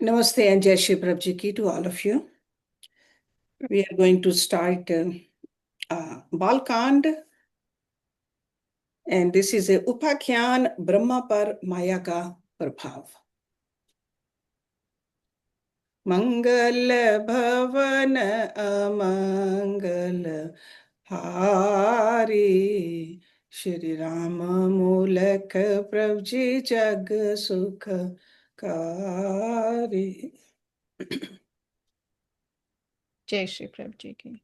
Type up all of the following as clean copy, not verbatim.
Namaste and Jai Shri Prabhu Ki to all of you. We are going to start Balkand, and this is a Upakhyan Brahma Par Maya Ka Prabhav. Mangal Bhavan Amangal Hari Shri Rama Mulak Prabhuji Jag Sukha Kari. जय श्री प्रभु जी की।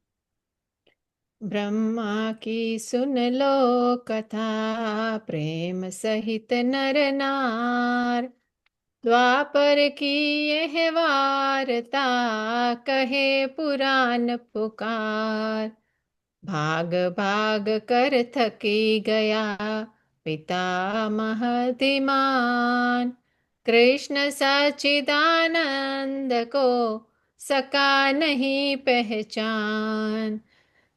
ब्रह्मा की सुन लो कथा, प्रेम सहित नर नार। द्वापर की यह वार्ता, कहे पुराण पुकार। भाग भाग कर थकी गया पितामह धीमान। कृष्ण सच्चिदानंद को सका नहीं पहचान।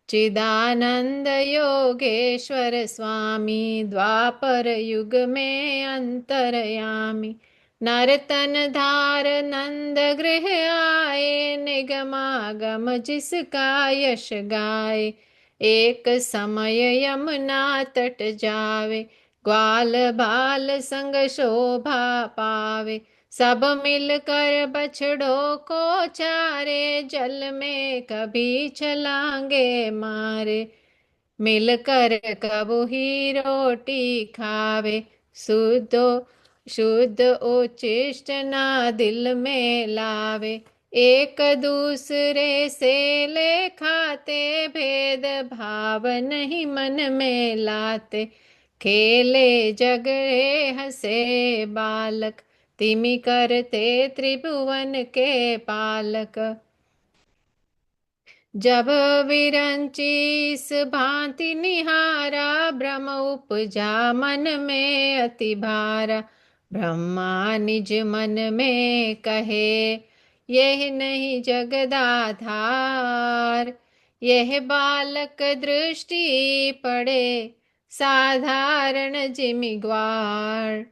चिदानंद योगेश्वर स्वामी, द्वापर युग में अंतरयामी। नरतन धार नंद गृह आए, निगमागम जिसका यश गाए। एक समय यमुना तट जावे, ग्वाल बाल संग शोभा पावे। सब मिलकर बछड़ों को चारे, जल में कभी छलांगे मारे। मिलकर कबू ही रोटी खावे, शुद्ध उच्छिष्ट ना दिल में लावे। एक दूसरे से ले खाते, भेद भाव नहीं मन में लाते। खेले जगरे हंसे बालक, तिमि करते त्रिभुवन के पालक। जब विरंची इस भांति निहारा, भ्रम उपजा मन में अति भारा। ब्रह्मा निज मन में कहे, यह नहीं जगदाधार। यह बालक दृष्टि पड़े, साधारण जिमि ग्वार।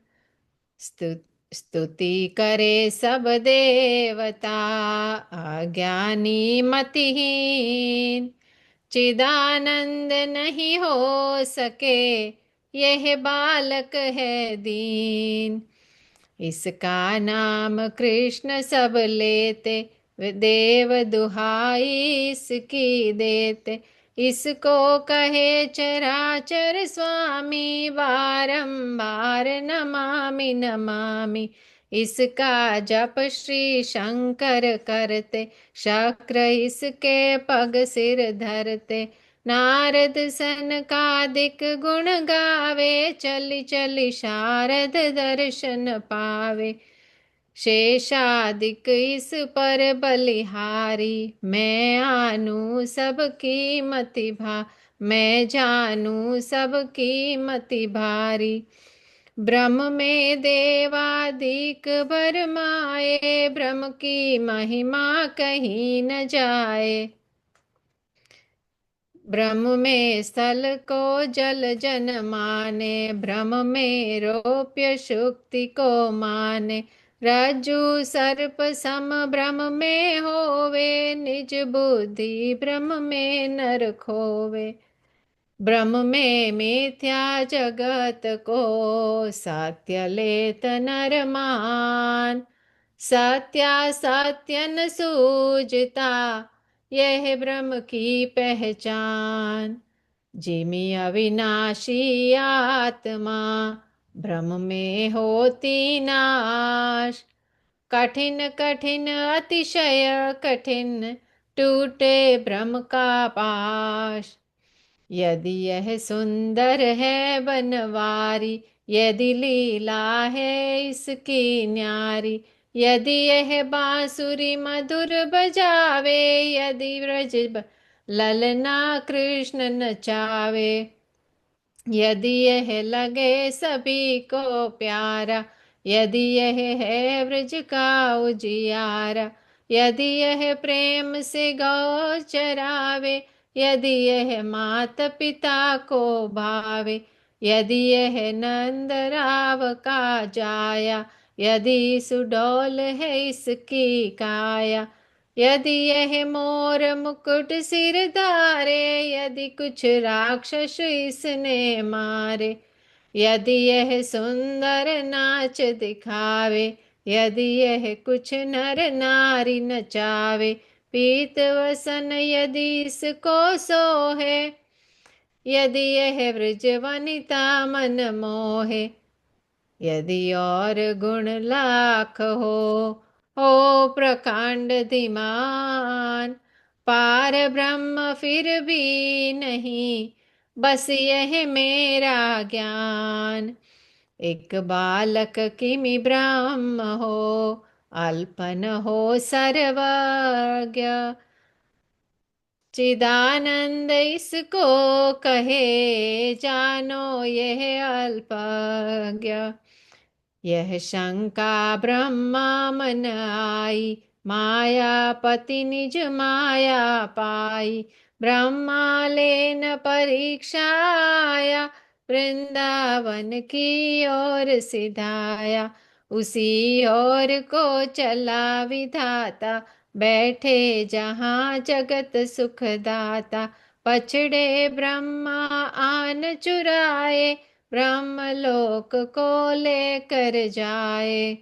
स्तुति करे सब देवता, अज्ञानी मतिहीन। चिदानंद नहीं हो सके, यह बालक है दीन। इसका नाम कृष्ण सब लेते, देव दुहाई इसकी देते। इसको कहे चराचर स्वामी, बारंबार नमामि नमामि। इसका जप श्री शंकर करते, शक्र इसके पग सिर धरते। नारद सनकादिक गुण गावे, चली चली शारद दर्शन पावे। शेषादिक इस पर बलिहारी, मैं जानू सबकी मति भारी। ब्रह्म में देवादिक भरमाए, ब्रह्म की महिमा कहीं न जाए। ब्रह्म में स्थल को जल जन माने, ब्रह्म में रोप्य शुक्ति को माने। रज्जु सर्प सम ब्रह्म में होवे, निज बुद्धि ब्रह्म में नर खोवे। ब्रह्म में मिथ्या जगत को, सत्य लेत नर मान। सत्य न सूझता, यह ब्रह्म की पहचान। जिमि अविनाशी आत्मा, ब्रह्म में होती नाश। कठिन कठिन अतिशय कठिन, टूटे ब्रह्म का पाश। यदि यह सुंदर है बनवारी, यदि लीला है इसकी न्यारी। यदि यह बांसुरी मधुर बजावे, यदि ब्रज ललना कृष्ण नचावे। यदि यह लगे सभी को प्यारा, यदि यह है ब्रज का उजियारा। यदि यह प्रेम से गौ चरावे, यदि यह मात पिता को भावे। यदि यह नंद राव का जाया, यदि सुडौल है इसकी काया, यदि यह मोर मुकुट सिर धारे, यदि कुछ राक्षस इसने मारे, यदि यह सुंदर नाच दिखावे, यदि यह कुछ नर नारी नचावे, पीत वसन यदि इसको सोहे, यदि यह ब्रज वनिता मन मोहे, यदि और गुण लाख हो प्रकांड धीमान, पार ब्रह्म फिर भी नहीं, बस यह मेरा ज्ञान। एक बालक किमि ब्रह्म हो, अल्पन हो सर्वज्ञ, चिदानंद इसको कहे, जानो यह अल्पज्ञ। यह शंका ब्रह्मा मन आई, मायापति निज माया पाई, ब्रह्मा लेन परीक्षा आया, वृंदावन की ओर सिधाया, उसी ओर को चला विधाता, बैठे जहाँ जगत सुखदाता, पछड़े ब्रह्मा आन चुराए, ब्रह्मलोक को लेकर जाए।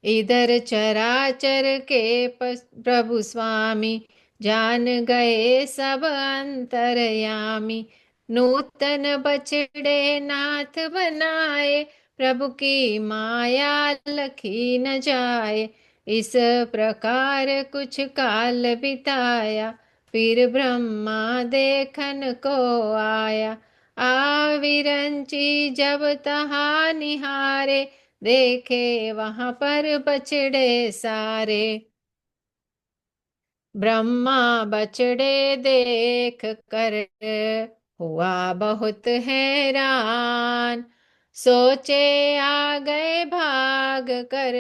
इधर चराचर के प्रभु स्वामी, जान गए सब अंतर्यामी, नूतन बछड़े नाथ बनाए, प्रभु की माया लखी न जाए। इस प्रकार कुछ काल बिताया, फिर ब्रह्मा देखन को आया, आविरंची जब तहाँ निहारे, देखे वहां पर बछड़े सारे। ब्रह्मा बछड़े देख कर हुआ बहुत हैरान, सोचे आ गए भाग कर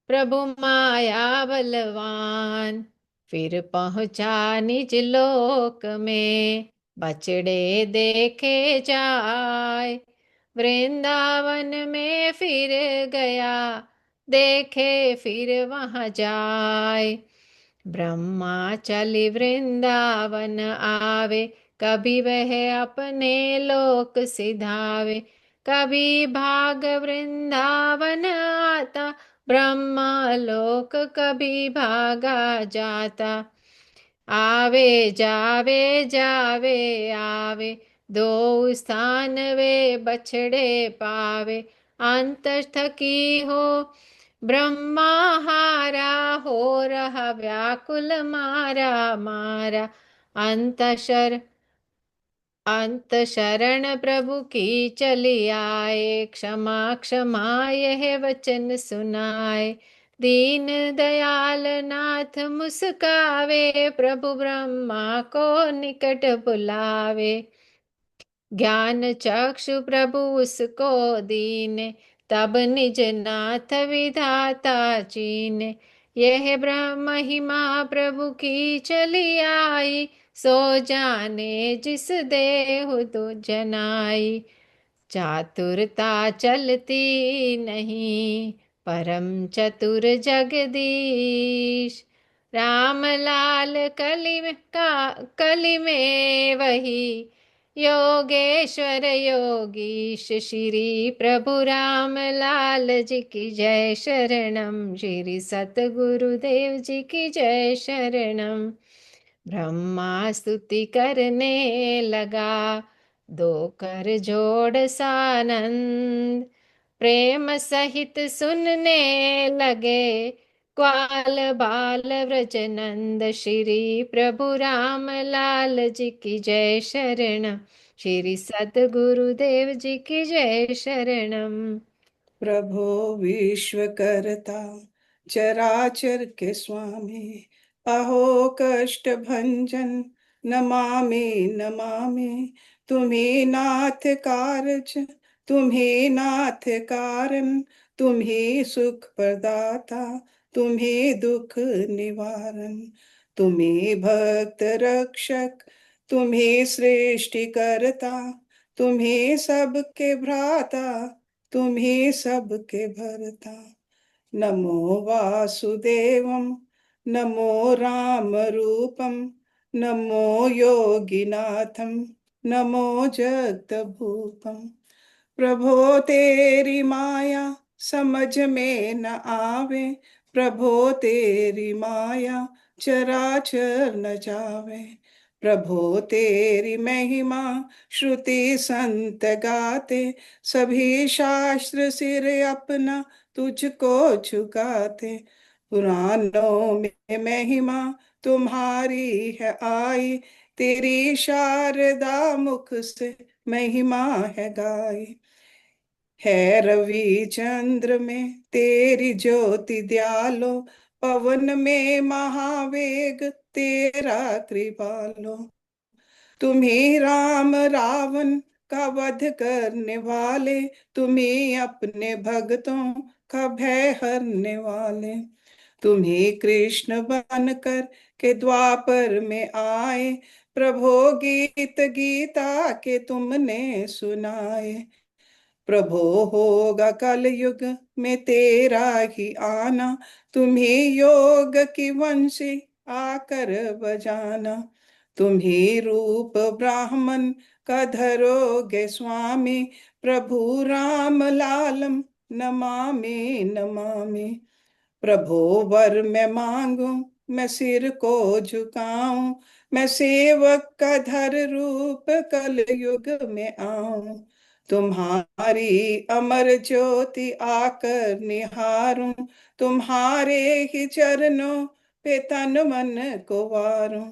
प्रभु माया बलवान, फिर पहुंचा निज लोक में, बछड़े देखे जाए, वृंदावन में फिर गया, देखे फिर वहां जाए। ब्रह्मा चली वृंदावन आवे, कभी वह अपने लोक सिधावे, कभी भाग वृंदावन आता, ब्रह्मा लोक कभी भागा जाता। आवे जावे जावे आवे, दो स्थान वे बछड़े पावे, अंत थकी हो ब्रह्मा हारा, हो रहा व्याकुल मारा मारा, अंत शरण प्रभु की चली आए, क्षमा क्षमा यह वचन सुनाए, दीन दयाल नाथ मुस्कावे, प्रभु ब्रह्मा को निकट बुलावे, ज्ञान चक्षु प्रभु उसको दीने, तब निज नाथ विधाता चीने, यह ब्रह्म महिमा प्रभु की चली आई, सो जाने जिस देहु तो जनाई। चातुरता चलती नहीं, परम चतुर जगदीश, राम लाल कली में वही, योगेश्वर योगीश, श्री प्रभु राम लाल जी की जय शरणम, श्री सतगुरुदेव जी की जय शरणम। ब्रह्मा स्तुति करने लगा, दो कर जोड़ सानंद, प्रेम सहित सुनने लगे, ग्वाल बाल व्रजनंद, श्री प्रभु राम लाल जी की जय शरण, श्री सतगुरुदेव जी की जय शरणम। प्रभो विश्वकर्ता चराचर के स्वामी, अहो कष्ट भंजन नमामि नमामि, तुम्ही नाथ कारज तुम्ही नाथ कारण, तुम्ही सुख प्रदाता तुम्ही दुख निवारण, तुम्ही भक्त रक्षक तुम्ही सृष्टि करता, तुम्ही सबके भ्राता तुम्ही सबके भरता। नमो वासुदेवम नमो राम रूपम नमो योगिनाथम नमो जगदभूतम। प्रभो तेरी माया समझ में न आवे, प्रभो तेरी माया चराचर न जावे। प्रभो तेरी महिमा श्रुति संत गाते, सभी शास्त्र सिर अपना तुझको झुकाते। पुराणों में महिमा तुम्हारी है आई, तेरी शारदा मुख से महिमा है गाई। है रवि चंद्र में तेरी ज्योति दयालो, पवन में महावेग तेरा कृपालो। तुम्ही राम रावण का वध करने वाले, तुम्ही अपने भक्तों का भय हरने वाले। तुम्ही कृष्ण बनकर के द्वापर में आए, प्रभो गीत गीता के तुमने सुनाए। प्रभो होगा कल युग में तेरा ही आना, तुम्ही योग की वंशी आकर बजाना। तुम्ही रूप ब्राह्मण का धरोगे स्वामी, प्रभु राम लालम नमामि नमामि। प्रभो वर मैं मांगू, मैं सिर को झुकाऊं, मैं सेवक का धर रूप कल युग में आऊं। तुम्हारी अमर ज्योति आकर निहारूं, तुम्हारे ही चरणों पे तन मन को वारूं।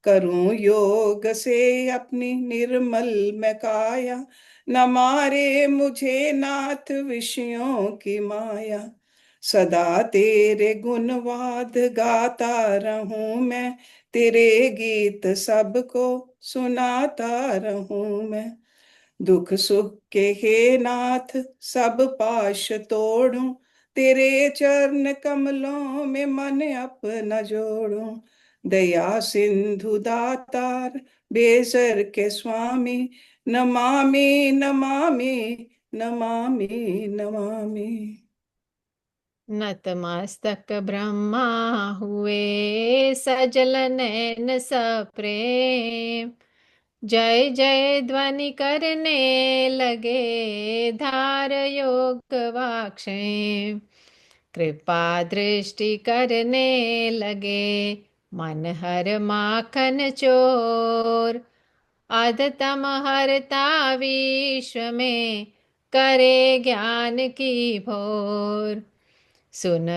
करूं योग से अपनी निर्मल मैं काया, न मारे मुझे नाथ विषयों की माया। सदा तेरे गुणवाद गाता रहूं मैं, तेरे गीत सबको सुनाता रहूं मैं। दुख सुख के हे नाथ सब पाश तोड़ूं, तेरे चरण कमलों में मन अपना जोड़ूं। दया सिंधु दातार बेसर के स्वामी, नमामि नमामि नमामि नमामि। नतमस्तक ब्रह्मा हुए सजल नैन सप्रेम, जय जय ध्वनि करने लगे धार योग वाक्षेम। कृपा दृष्टि करने लगे मन हर माखन चोर, अधतम हरता विश्व में करे ज्ञान की भोर। सुन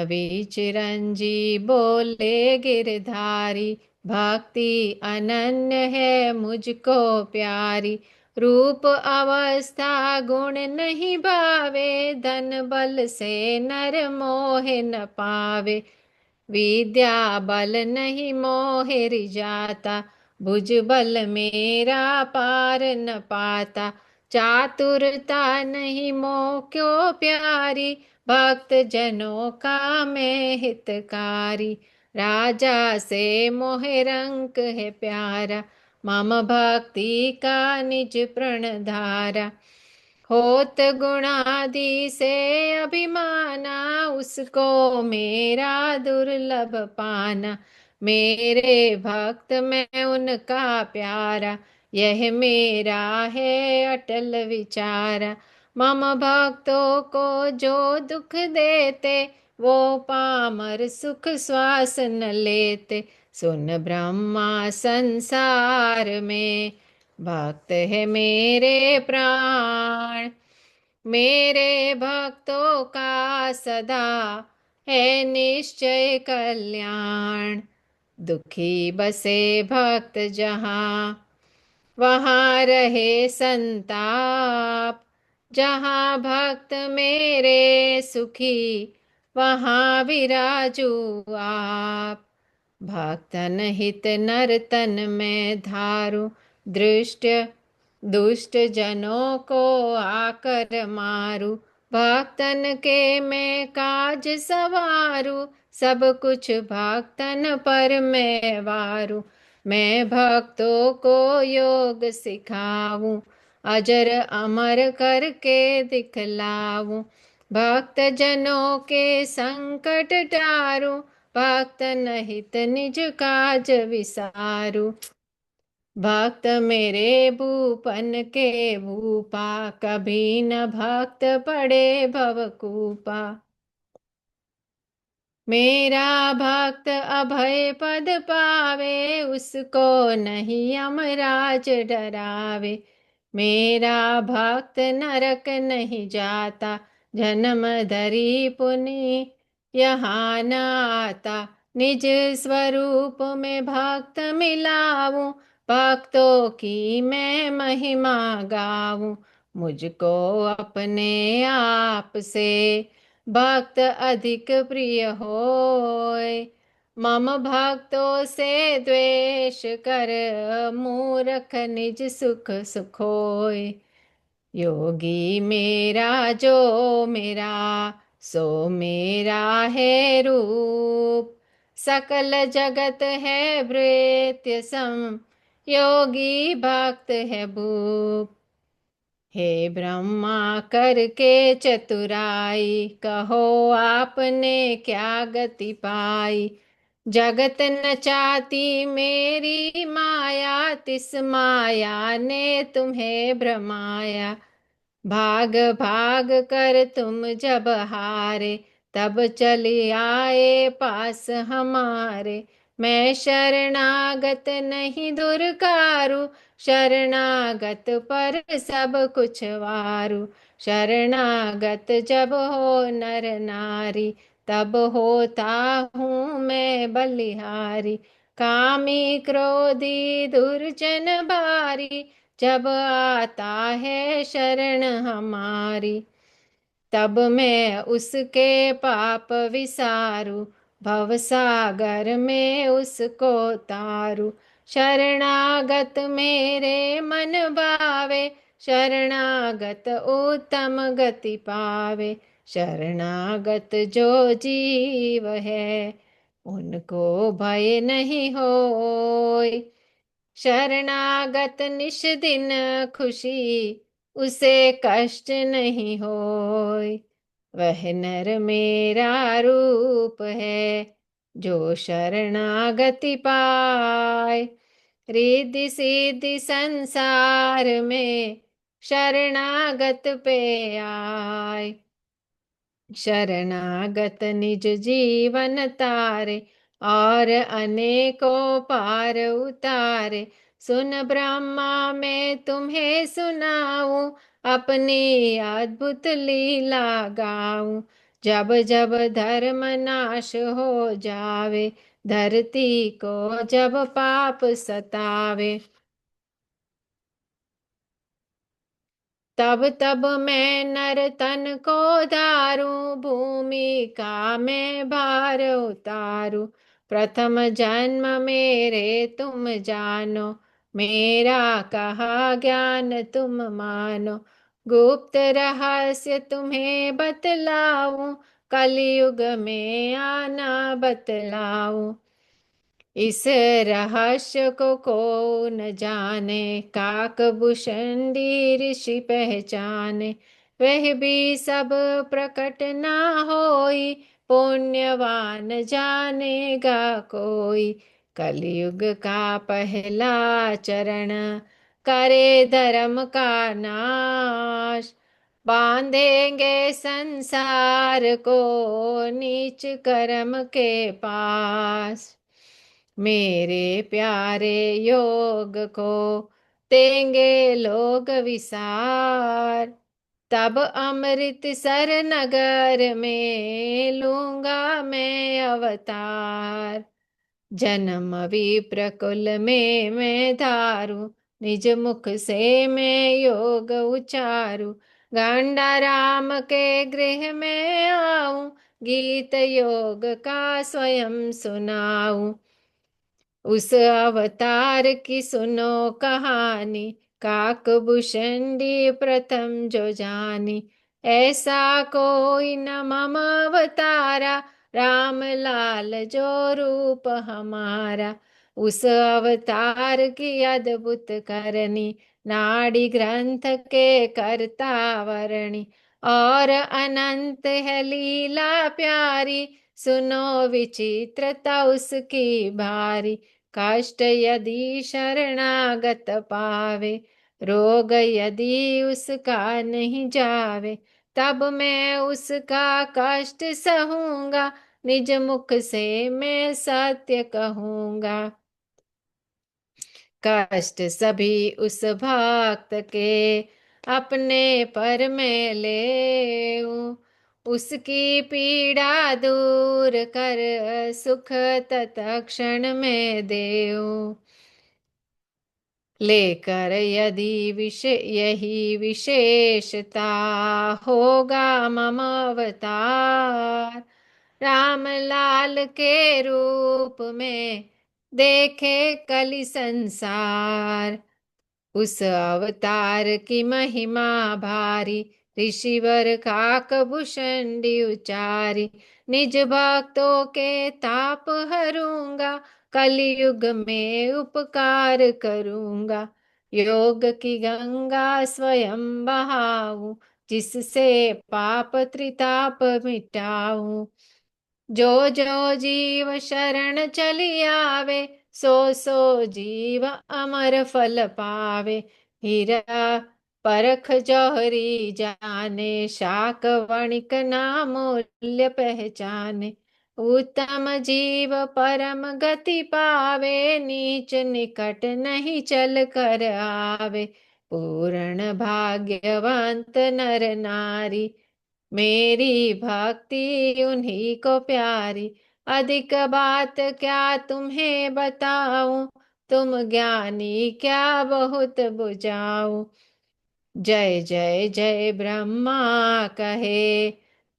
चिरंजी बोले गिरधारी, भक्ति अनन्य है मुझको प्यारी। रूप अवस्था गुण नहीं भावे, धन बल से नर मोह न पावे। विद्या बल नहीं मोहे रिजाता, भुज बल मेरा पार न पाता। चातुरता नहीं मोह क्यों प्यारी, भक्त जनों का मैं हितकारी। राजा से मोह रंक है प्यारा, मम भक्ति का निज प्रण धारा। होत गुणादि से अभिमाना, उसको मेरा दुर्लभ पाना। मेरे भक्त मैं उनका प्यारा, यह मेरा है अटल विचारा। मम भक्तों को जो दुख देते, वो पामर सुख श्वास न लेते। सुन ब्रह्मा संसार में, भक्त है मेरे प्राण। मेरे भक्तों का सदा है निश्चय कल्याण। दुखी बसे भक्त जहाँ, वहाँ रहे संताप। जहाँ भक्त मेरे सुखी, वहाँ विराजू आप। भक्तन हित नर तन में धारू, दृष्ट दुष्ट जनों को आकर मारू। भक्तन के मैं काज सवारू, सब कुछ भक्तन पर मैं वारू। मैं भक्तों को योग सिखाऊं, अजर अमर करके दिखलाऊं। भक्त जनों के संकट टारूं, भक्त नहित निज काज विसारूं। भक्त मेरे भूपन के भूपा, कभी न भक्त पड़े भवकूपा। मेरा भक्त अभय पद पावे, उसको नहीं यमराज डरावे। मेरा भक्त नरक नहीं जाता, जन्म धरी पुनि यहाँ न आता। निज स्वरूप में भक्त मिलाऊं, भक्तों की मैं महिमा गाऊं। मुझको अपने आप से भक्त अधिक प्रिय होय। मम भक्तों से द्वेष कर, मूर्ख निज सुख सुखोय। योगी मेरा जो मेरा, सो मेरा है रूप। सकल जगत है भृत्य सम, योगी भक्त है भूप। हे ब्रह्मा करके चतुराई, कहो आपने क्या गति पाई। जगत न चाहती मेरी माया, तिस माया ने तुम्हें भ्रमाया। भाग भाग कर तुम जब हारे, तब चली आए पास हमारे। मैं शरणागत नहीं दुर्कारु, शरणागत पर सब कुछ वारु। शरणागत जब हो नर नारी, तब होता हूँ मैं बलिहारी। कामी क्रोधी दुर्जन भारी, जब आता है शरण हमारी। तब मैं उसके पाप विसारू, भव सागर में उसको तारू। शरणागत मेरे मन भावे, शरणागत उत्तम गति पावे। शरणागत जो जीव है, उनको भय नहीं होय। शरणागत निश दिन खुशी, उसे कष्ट नहीं होय। वह नर मेरा रूप है, जो शरणागति पाए। रिद्धि सिद्धि संसार में, शरणागत पे आए। शरणागत निज जीवन तारे, और अनेकों पार उतारे। सुन ब्रह्मा मैं तुम्हें सुनाऊं, अपनी अद्भुत लीला गाऊं। जब जब धर्म नाश हो जावे, धरती को जब पाप सतावे। तब तब मैं नर तन को धारूं, भूमि का मैं भार उतारूं। प्रथम जन्म मेरे तुम जानो, मेरा कहा ज्ञान तुम मानो। गुप्त रहस्य तुम्हें बतलाऊं, कलयुग में आना बतलाऊं। इस रहस्य को कौन जाने, काकभूषणी ऋषि पहचाने। वह भी सब प्रकट ना होई, पुण्यवान जानेगा कोई। कलयुग का पहला चरण, करे धर्म का नाश। बांधेंगे संसार को नीच कर्म के पास। मेरे प्यारे योग को देंगे लोग विसार। तब अमृतसर नगर में लूंगा मैं अवतार। जन्म विप्रकुल में मैं धारू, निज मुख से मैं योग उचारू। गांडा राम के गृह में आऊं, गीत योग का स्वयं सुनाऊं। उस अवतार की सुनो कहानी, काकभूषणी प्रथम जो जानी। ऐसा कोई न मम अवतारा, राम लाल जो रूप हमारा। उस अवतार की अद्भुत करनी, नाड़ी ग्रंथ के करता वर्णी, और अनंत है लीला प्यारी, सुनो विचित्रता उसकी भारी। कष्ट यदि शरणागत पावे, रोग यदि उसका नहीं जावे, तब मैं उसका कष्ट सहूंगा, निज मुख से मैं सत्य कहूंगा। कष्ट सभी उस भक्त के अपने पर मैं लेऊं, उसकी पीड़ा दूर कर सुख तत्क्षण में देऊं। लेकर यदि यही विशेषता, होगा मम अवतार, राम लाल के रूप में देखे कलि संसार। उस अवतार की महिमा भारी, ऋषिवर काकभूषणी उचारी, निज भक्तों के ताप हरूंगा, कलयुग में उपकार करूंगा। योग की गंगा स्वयं बहाऊं, जिससे पाप त्रिताप मिटाऊं। जो जो जीव शरण चली आवे, सो सो जीव अमर फल पावे। हीरा परख जौहरी जाने, शाक वणिक ना मूल्य पहचाने। उत्तम जीव परम गति पावे, नीच निकट नहीं चल कर आवे। पूर्ण भाग्यवंत नर नारी, मेरी भक्ति उन्हीं को प्यारी। अधिक बात क्या तुम्हें बताऊं, तुम ज्ञानी क्या बहुत बुझाऊं। जय जय जय ब्रह्मा कहे,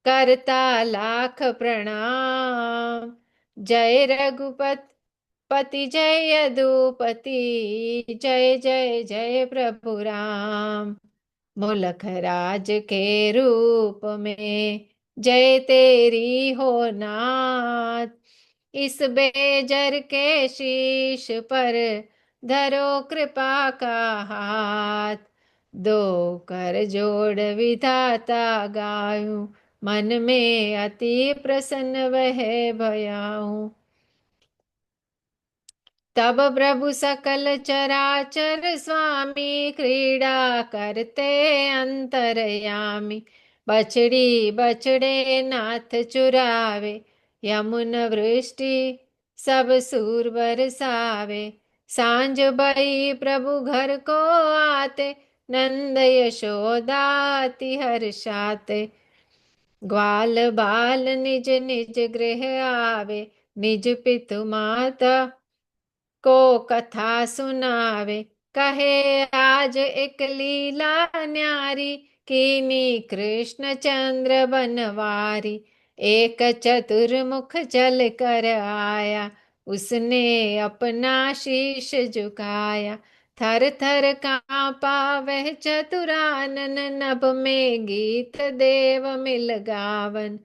करता लाख प्रणाम। जय रघुपति पति जय यदुपति, जय जय जय प्रभु राम। मुलख राज के रूप में जय तेरी हो नाथ। इस बेजर के शीश पर धरो कृपा का हाथ। दो कर जोड़ विधाता गायूं, मन में अति प्रसन्न वह भयाऊं। तब प्रभु सकल चराचर स्वामी, क्रीड़ा करते अंतरयामी। बछड़ी बछड़े नाथ चुरावे, यमुन वृष्टि सब सूर बरसावे। सांझ भई प्रभु घर को आते, नंद यशोदा अति हर्षाते। ग्वाल बाल निज निज गृह आवे, निज पितु माता को कथा सुनावे। कहे आज एक लीला न्यारी, कीनी कृष्ण चंद्र बनवारी। एक चतुर्मुख चल कर आया, उसने अपना शीश झुकाया। थर थर कांपा वह चतुरानन, नभ में गीत देव मिल गावन।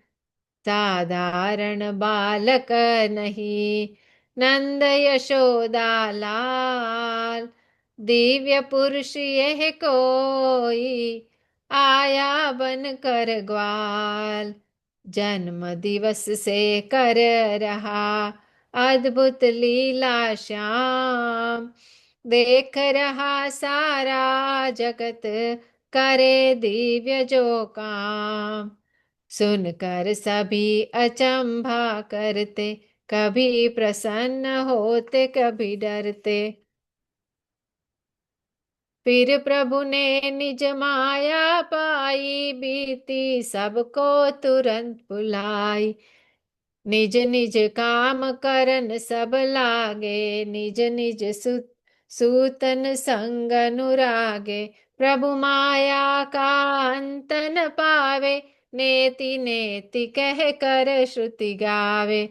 साधारण बालक नहीं, नंद यशोदा लाल। दिव्य पुरुष यह कोई, आया बन कर ग्वाल। जन्म दिवस से कर रहा अद्भुत लीला श्याम। देख रहा सारा जगत, करे दिव्य जो काम। सुनकर सभी अचंभा करते, कभी प्रसन्न होते कभी डरते। फिर प्रभु ने निज माया पाई, बीती सबको तुरंत बुलाई। निज निज काम करन सब लागे, निज निज सूतन संग अनुरागे। प्रभु माया का अंत न पावे, नेति नेति कह कर श्रुति गावे।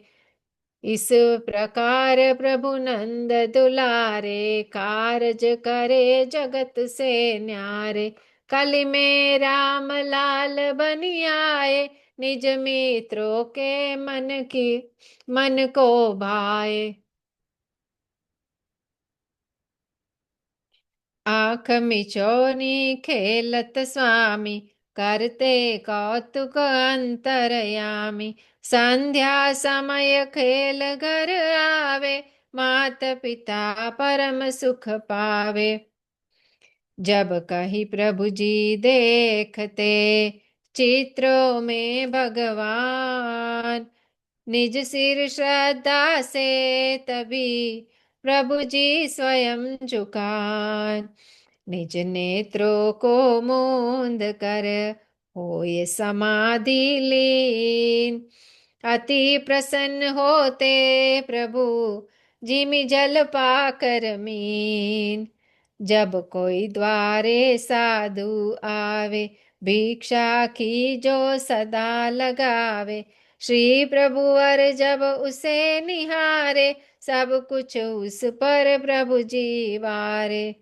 इस प्रकार प्रभु नंद दुलारे, कारज करे जगत से न्यारे। कलि में राम लाल बनि आए, निज मित्रों के मन को भाए। आँख मिचौनी खेलत स्वामी, करते कौतुक अंतरयामी। संध्या समय खेल घर आवे, मात पिता परम सुख पावे। जब कही प्रभु जी देखते, चित्रों में भगवान, निज सिर श्रद्धा से तभी प्रभु जी स्वयं झुकान। निज नेत्रों को मूंद कर होए समाधि लीन। अति प्रसन्न होते प्रभु, जिमि जल पाकर मीन। जब कोई द्वारे साधु आवे, भिक्षा की जो सदा लगावे। श्री प्रभु अर जब उसे निहारे, सब कुछ उस पर प्रभु जी वारे।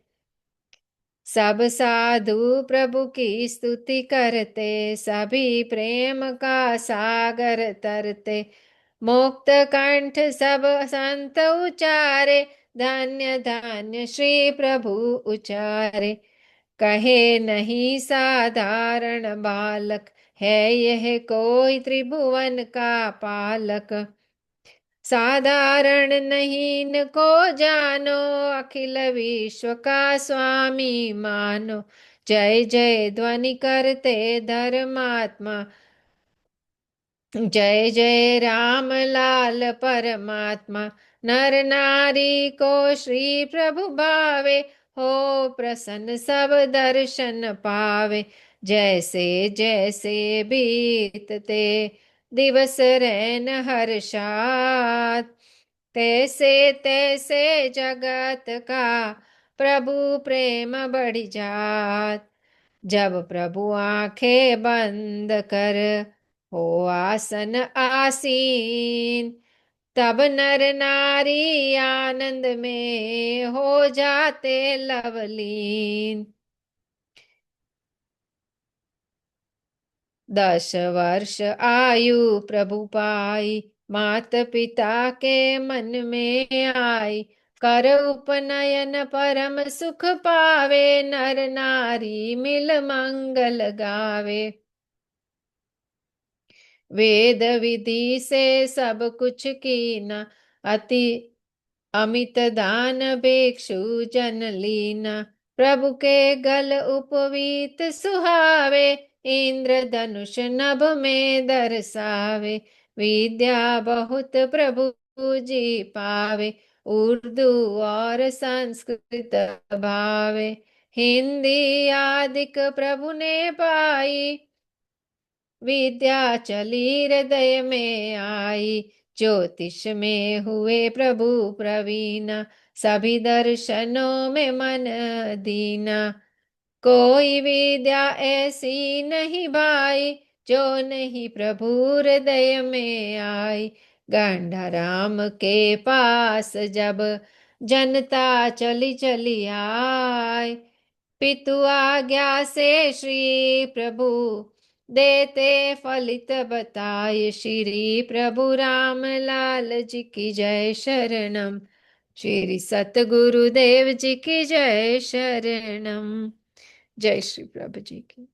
सब साधु प्रभु की स्तुति करते, सभी प्रेम का सागर तरते। मुक्त कंठ सब संत उचारे, धन्य धन्य श्री प्रभु उचारे। कहे नहीं साधारण बालक, है यह कोई त्रिभुवन का पालक। साधारण नहीं न को जानो, अखिल विश्व का स्वामी मानो। जय जय ध्वनि करते धर्मात्मा, जय जय राम लाल परमात्मा। नर नारी को श्री प्रभु भावे, हो प्रसन्न सब दर्शन पावे। जैसे जैसे बीतते दिवस रैन हर्षात, तैसे तैसे जगत का प्रभु प्रेम बढ़ जात। जब प्रभु आंखें बंद कर हो आसन आसीन, तब नर नारी आनंद में हो जाते लवलीन। 10 वर्ष आयु प्रभु पाई, मात पिता के मन में आई। कर उपनयन परम सुख पावे, नर नारी मिल मंगल गावे। वेद विधि से सब कुछ कीना, अति अमित दान भिक्षु जन लीना। प्रभु के गल उपवीत सुहावे, इंद्र धनुष नभ में दर्शावे। विद्या बहुत प्रभु जी पावे, उर्दू और संस्कृत भावे। हिंदी आदिक प्रभु ने पाई, विद्या चली हृदय में आई। ज्योतिष में हुए प्रभु प्रवीण, सभी दर्शनों में मन दीना। कोई विद्या ऐसी नहीं भाई, जो नहीं प्रभु हृदय में आई। गंडाराम के पास जब जनता चली चली आए, पितु आज्ञा से श्री प्रभु देते फलित बताए। श्री प्रभु राम लाल जी की जय शरणम, श्री सतगुरुदेव जी की जय शरणम। जय श्री प्रभु जी की।